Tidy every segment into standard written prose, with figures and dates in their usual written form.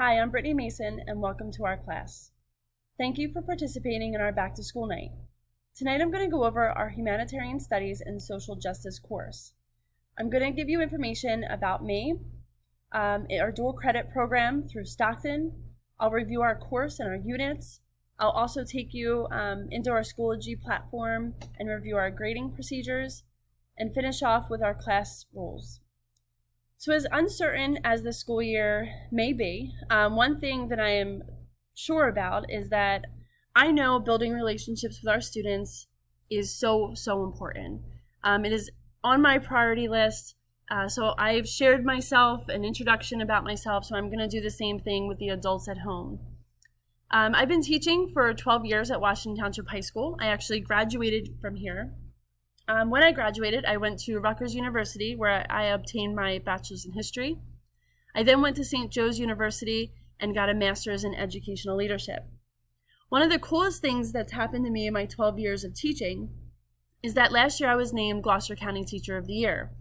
Hi, I'm Brittany Mason, and welcome to our class. Thank you for participating in our Back to School Night. Tonight I'm going to go over our Humanitarian Studies and Social Justice course. I'm going to give you information about me, our dual credit program through Stockton. I'll review our course and our units. I'll also take you into our Schoology platform and review our grading procedures, and finish off with our class rules. So as uncertain as the school year may be, one thing that I am sure about is that I know building relationships with our students is so important. It is on my priority list, so I've shared myself, an introduction about myself, so I'm going to do the same thing with the adults at home. I've been teaching for 12 years at Washington Township High School. I actually graduated from here. When I graduated, I went to Rutgers University, where I obtained my bachelor's in history. I then went to St. Joe's University and got a master's in educational leadership. One of the coolest things that's happened to me in my 12 years of teaching is that last year I was named Gloucester County Teacher of the Year.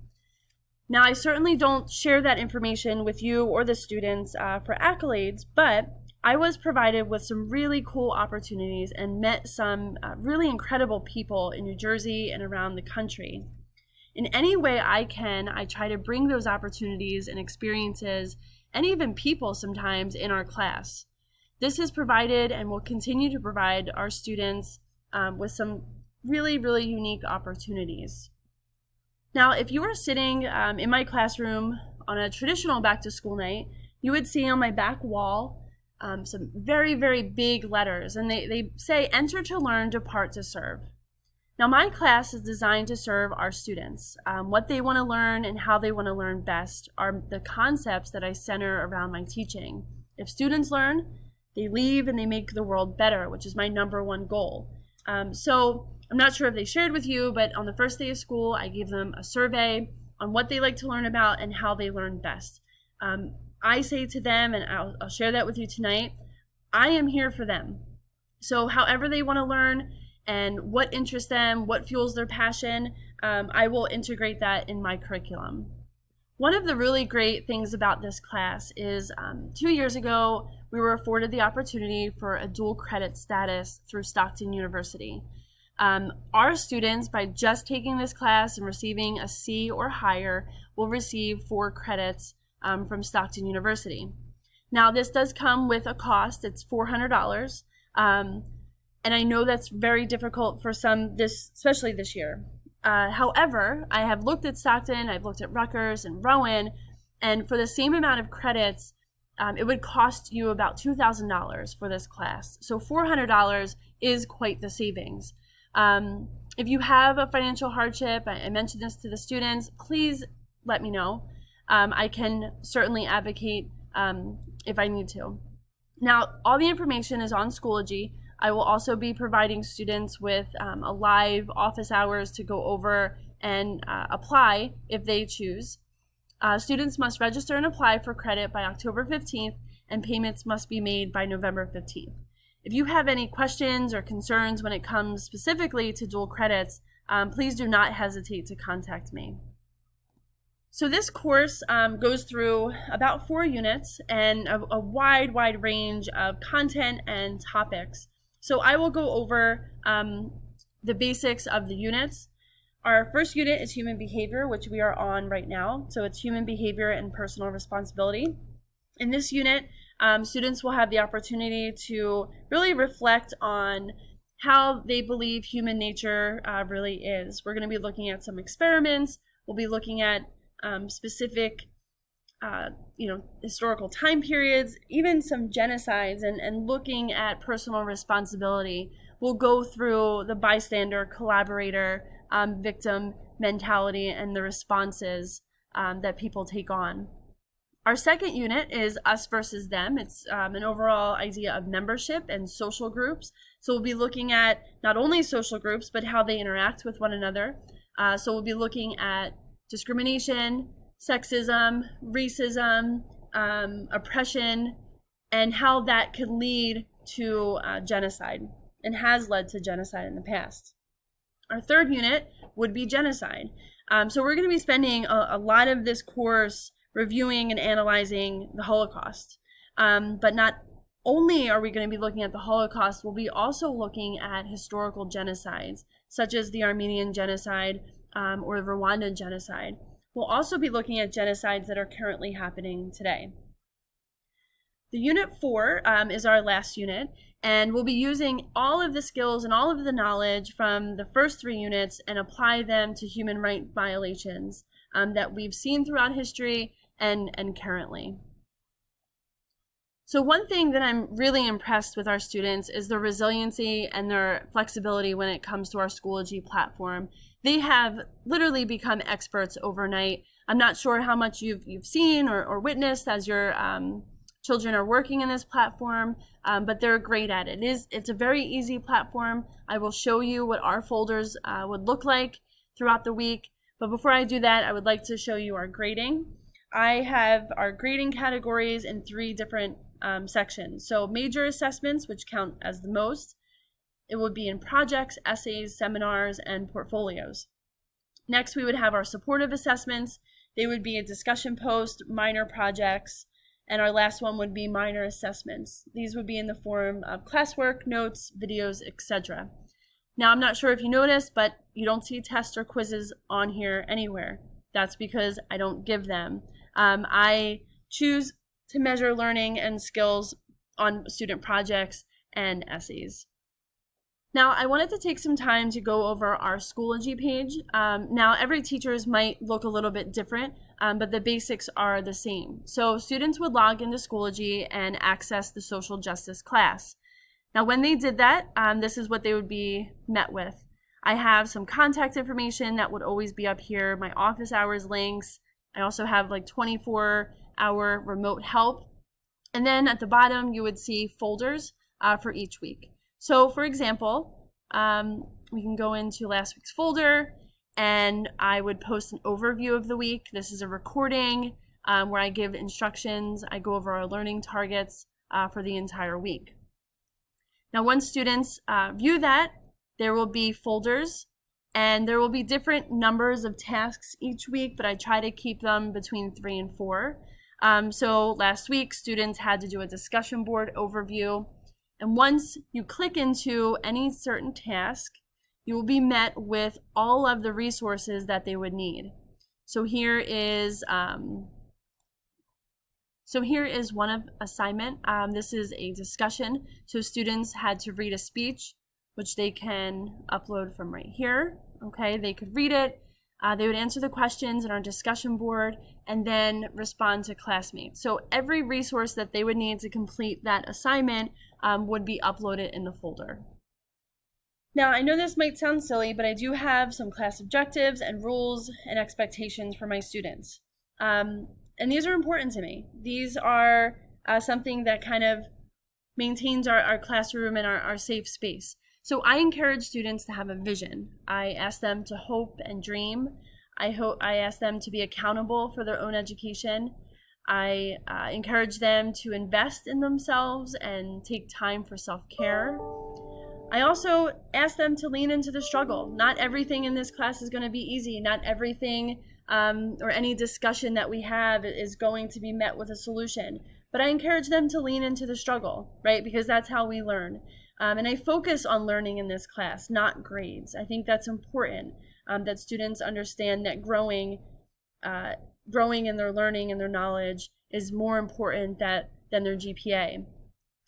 Now, I certainly don't share that information with you or the students for accolades, but I was provided with some really cool opportunities and met some really incredible people in New Jersey and around the country. In any way I can, I try to bring those opportunities and experiences and even people sometimes in our class. This has provided and will continue to provide our students with some really unique opportunities. Now, if you were sitting in my classroom on a traditional back to school night, you would see on my back wall some very big letters, and they say, "Enter to learn, depart to serve." Now, my class is designed to serve our students. What they want to learn and how they want to learn best are the concepts that I center around my teaching. If students learn, they leave and they make the world better, which is my number one goal. So I'm not sure if they shared with you, but on the first day of school, I gave them a survey on what they like to learn about and how they learn best. I say to them, and I'll share that with you tonight, I am here for them. So however they want to learn and what interests them, what fuels their passion, I will integrate that in my curriculum. One of the really great things about this class is 2 years ago, we were afforded the opportunity for a dual credit status through Stockton University. Our students, by just taking this class and receiving a C or higher, will receive 4 credits from Stockton University. Now, this does come with a cost. It's $400, and I know that's very difficult for some, especially this year. However, I have looked at Stockton, I've looked at Rutgers and Rowan, and for the same amount of credits, it would cost you about $2,000 for this class. So $400 is quite the savings. If you have a financial hardship, I mentioned this to the students, please let me know. I can certainly advocate if I need to. Now, all the information is on Schoology. I will also be providing students with a live office hours to go over and apply if they choose. Students must register and apply for credit by October 15th, and payments must be made by November 15th. If you have any questions or concerns when it comes specifically to dual credits, please do not hesitate to contact me. So this course goes through about 4 units and a wide range of content and topics. So I will go over the basics of the units. Our first unit is human behavior, which we are on right now. So it's human behavior and personal responsibility. In this unit, students will have the opportunity to really reflect on how they believe human nature really is. We're going to be looking at some experiments. We'll be looking at specific historical time periods, even some genocides, and looking at personal responsibility. We'll go through the bystander, collaborator, victim mentality and the responses that people take on. Our second unit is us versus them. It's an overall idea of membership and social groups. So we'll be looking at not only social groups, but how they interact with one another. So we'll be looking at discrimination, sexism, racism, oppression, and how that can lead to genocide and has led to genocide in the past. Our third unit would be genocide. So we're going to be spending a lot of this course reviewing and analyzing the Holocaust. But not only are we going to be looking at the Holocaust, we'll be also looking at historical genocides, such as the Armenian genocide or the Rwandan genocide. We'll also be looking at genocides that are currently happening today. The Unit 4 is our last unit, and we'll be using all of the skills and all of the knowledge from the first 3 units and apply them to human rights violations that we've seen throughout history and currently. So one thing that I'm really impressed with our students is their resiliency and their flexibility when it comes to our Schoology platform. They have literally become experts overnight. I'm not sure how much you've seen or witnessed as your children are working in this platform, but they're great at it. It's a very easy platform. I will show you what our folders would look like throughout the week. But before I do that, I would like to show you our grading. I have our grading categories in 3 different sections. So major assessments, which count as the most, it would be in projects, essays, seminars, and portfolios. Next, we would have our supportive assessments. They would be a discussion post, minor projects, and our last one would be minor assessments. These would be in the form of classwork, notes, videos, etc. Now, I'm not sure if you noticed, but you don't see tests or quizzes on here anywhere. That's because I don't give them. I choose to measure learning and skills on student projects and essays. Now, I wanted to take some time to go over our Schoology page. Now, every teacher's might look a little bit different, but the basics are the same. So students would log into Schoology and access the social justice class. Now, when they did that, this is what they would be met with. I have some contact information that would always be up here, my office hours links. I also have like 24-hour remote help. And then at the bottom, you would see folders for each week. So for example, we can go into last week's folder and I would post an overview of the week. This is a recording where I give instructions. I go over our learning targets for the entire week. Now, once students view that, there will be folders and there will be different numbers of tasks each week, but I try to keep them between 3 and 4. So last week, students had to do a discussion board overview. And once you click into any certain task, you will be met with all of the resources that they would need. So here is one of assignment. This is a discussion. So students had to read a speech, which they can upload from right here. Okay, they could read it. They would answer the questions in our discussion board and then respond to classmates. So every resource that they would need to complete that assignment would be uploaded in the folder. Now, I know this might sound silly, but I do have some class objectives and rules and expectations for my students. And these are important to me. These are something that kind of maintains our classroom and our safe space. So I encourage students to have a vision. I ask them to hope and dream. I ask them to be accountable for their own education. I encourage them to invest in themselves and take time for self-care. I also ask them to lean into the struggle. Not everything in this class is going to be easy. Not everything or any discussion that we have is going to be met with a solution. But I encourage them to lean into the struggle, right? Because that's how we learn. And I focus on learning in this class, not grades. I think that's important, that students understand that growing in their learning and their knowledge is more important than their GPA.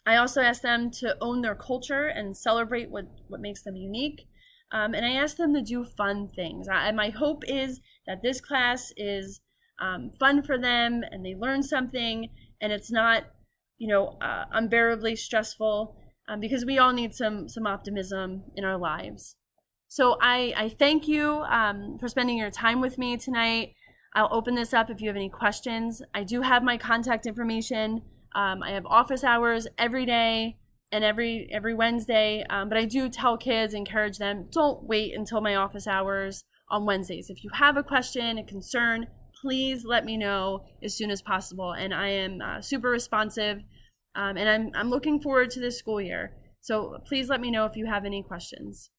I also ask them to own their culture and celebrate what makes them unique. And I ask them to do fun things. My hope is that this class is fun for them and they learn something and it's not, unbearably stressful. Because we all need some optimism in our lives. So I thank you for spending your time with me tonight. I'll open this up if you have any questions. I do have my contact information. I have office hours every day and every Wednesday, but I do tell kids, encourage them, don't wait until my office hours on Wednesdays. If you have a question, a concern, please let me know as soon as possible. And I am super responsive. And I'm looking forward to this school year. So please let me know if you have any questions.